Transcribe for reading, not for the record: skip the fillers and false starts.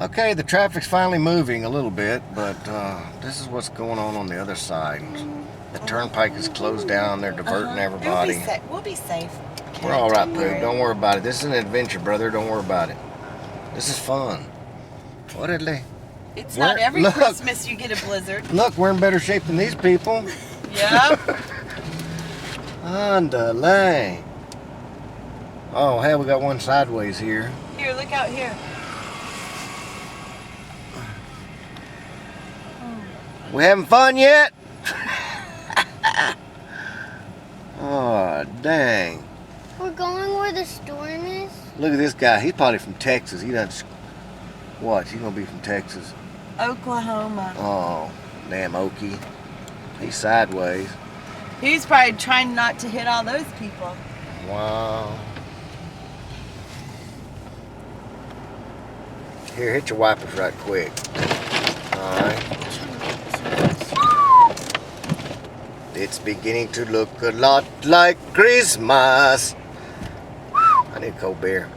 Okay, the traffic's finally moving a little bit, but this is what's going on the other side. The turnpike is closed down. They're diverting everybody. We'll be safe. Okay, We're all right, Pooh. Don't worry about it. This is an adventure, brother. Don't worry about it. This is fun. What did they? It's not every Christmas you get a blizzard. Look, we're in better shape than these people. Yep. Andale. Oh, hell, we got one sideways here. Here, look out here. We having fun yet? Oh, dang. We're going where the storm is? Look at this guy. He's probably from Texas. He doesn't... What? He's going to be from Texas. Oklahoma. Oh, damn Okie. He's sideways. He's probably trying not to hit all those people. Wow. Here, hit your wipers right quick. Alright. It's beginning to look a lot like Christmas. I need a cold beer.